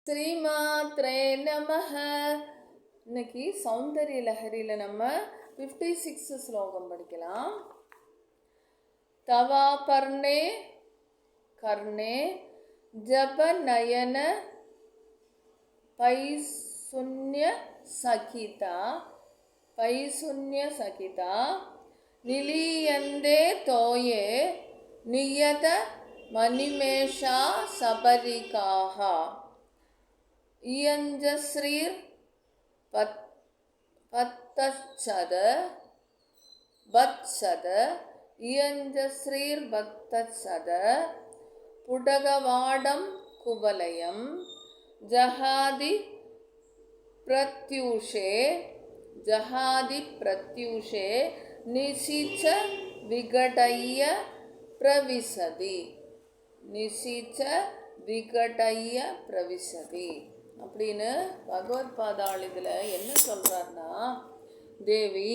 ஸ்ரீமாத்ரே நமஹ. இன்னைக்கு சௌந்தரிய லஹரியில் நம்ம 56 ஸ்லோகம் படிக்கலாம். தவா பர்ணே கர்ணே ஜப நயன பைசுன்ய சகிதா நிலியந்தே தோயே நியத மணிமேஷா சபரிகாஹா இயஞ்சஸ்ரீர் பத்சத இயஞ்சஸ்ரீர் பக்தசத புடகவாடம் குவலயம் ஜஹாதி பிரத்யூஷே நிசிச்ச விகடய்ய பிரவிசதி அப்படின்னு பகவத் பாதாள் இதில் என்ன சொல்கிறார்னா, தேவி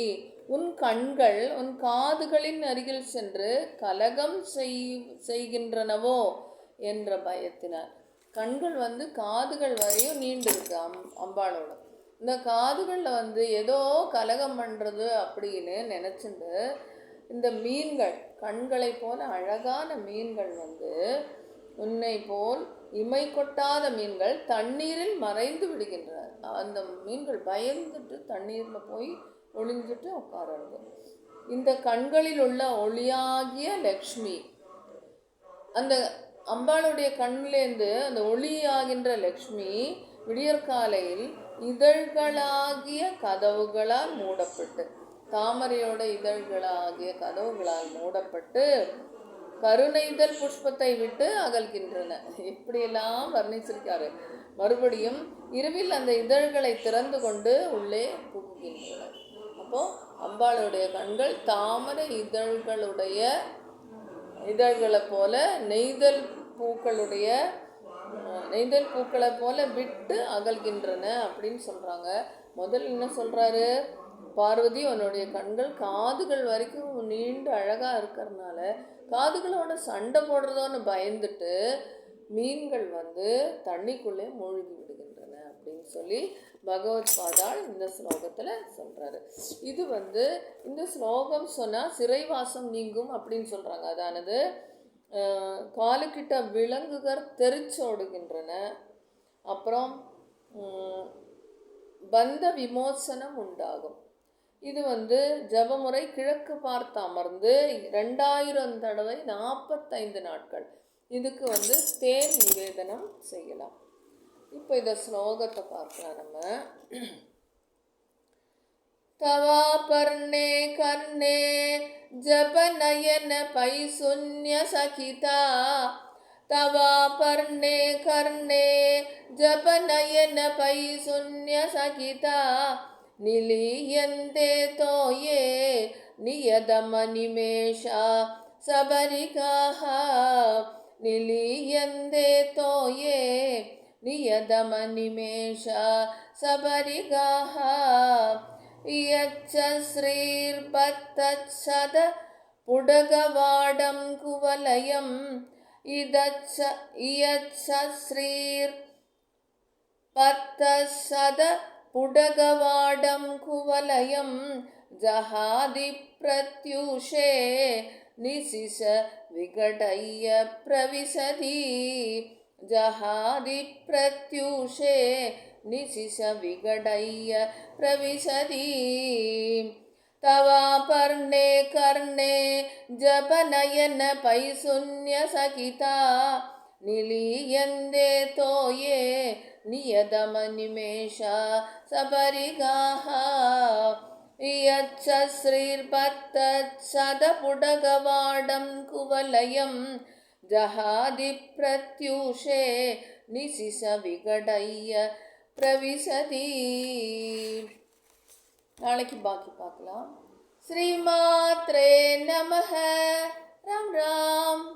உன் கண்கள் உன் காதுகளின் அருகில் சென்று கலகம் செய்கின்றனவோ என்ற பயத்தினார். கண்கள் காதுகள் வரையும் நீண்டிருக்கு அம்பாளோட. இந்த காதுகளில் ஏதோ கலகம் பண்ணுறது அப்படின்னு நினச்சிட்டு இந்த மீன்கள் கண்களை போல அழகான மீன்கள் உன்னை போல் இமை கொட்டாத மீன்கள் தண்ணீரில் மறைந்து விடுகின்றன. அந்த மீன்கள் பயந்துட்டு தண்ணீரில் போய் ஒளிஞ்சிட்டு உட்காருறது. இந்த கண்களில் உள்ள ஒளியாகிய லக்ஷ்மி, அந்த அம்பாளுடைய கண்ணிலேருந்து அந்த ஒளியாகின்ற லக்ஷ்மி விடியற்காலையில் இதழ்களாகிய கதவுகளால் மூடப்பட்டு, தாமரையோட இதழ்களாகிய கதவுகளால் மூடப்பட்டு கருணைதல் புஷ்பத்தை விட்டு அகல்கின்றன. இப்படியெல்லாம் வர்ணிச்சிருக்காரு. மறுபடியும் இரவில் அந்த இதழ்களை திறந்து கொண்டு உள்ளே புகுகின்றன. அப்போ அம்பாளுடைய கண்கள் தாமரை இதழ்களை போல நெய்தல் பூக்களை போல விட்டு அகல்கின்றன அப்படின்னு சொல்றாங்க. முதல் என்ன சொல்றாரு, பார்வதி உன்னுடைய கண்கள் காதுகள் வரைக்கும் நீண்டு அழகா இருக்கிறதுனால காதுகளோட சண்டை போடுறதோன்னு பயந்துட்டு மீன்கள் தண்ணிக்குள்ளே மூழ்கி விடுகின்றன அப்படின்னு சொல்லி பகவத் பாதாள் இந்த ஸ்லோகத்தில் சொல்கிறாரு. இது இந்த ஸ்லோகம் சொன்னால் சிறைவாசம் நீங்கும் அப்படின்னு சொல்கிறாங்க. அதானது காலுக்கிட்ட விலங்குகள் தெரிச்சோடுகின்றன, அப்புறம் பந்த விமோசனம் உண்டாகும். இது ஜபமுறை கிழக்கு பார்த்து அமர்ந்து 2000 தடவை 45 நாட்கள் இதுக்கு தேன் நிவேதனம் செய்யலாம். இப்போ இந்த ஸ்லோகத்தை பார்க்கலாம் நம்ம. தவா பர்ணே கர்ணே ஜப நயன பைசுன்ய சகிதா தவா பர்ணே கர்ணே ஜப நயன பைசுன்ய சகிதா நிலியந்தே தோயே நியதமணிமேஷா சபரிகாஹா நிலியந்தே தோயே நியதமணிமேஷா சபரிகாஹா இயச்ச ஸ்ரீர் பத்தசத புடகவாடம் குவலயம் இயச்ச ஸ்ரீர் பத்தசத புடகவாடம் குவலயம் ஜஹாதி பிரத்யூஷே நிசிஷ விகடய்ய பிரவிசதி ஜஹாதி பிரத்யூஷே நிசிஷ விகடய்ய பிரவிசதி தவா பர்ணே கர்ணே ஜப நயன பைசுன்ய சகிதா நிலியந்தே தோயே நியதமணிமேஷா சபரிகாஹா இயச்ச ஸ்ரீர் பத்தசத புடகவாடம் குவலயம் ஜஹாதி பிரத்யூஷே நிசிஷ விகடய்ய பிரவிசதி. நாளைக்கு பாக்கி பார்க்கலாம். ஸ்ரீமாத்ரே நமஹ. ராம் ராம்.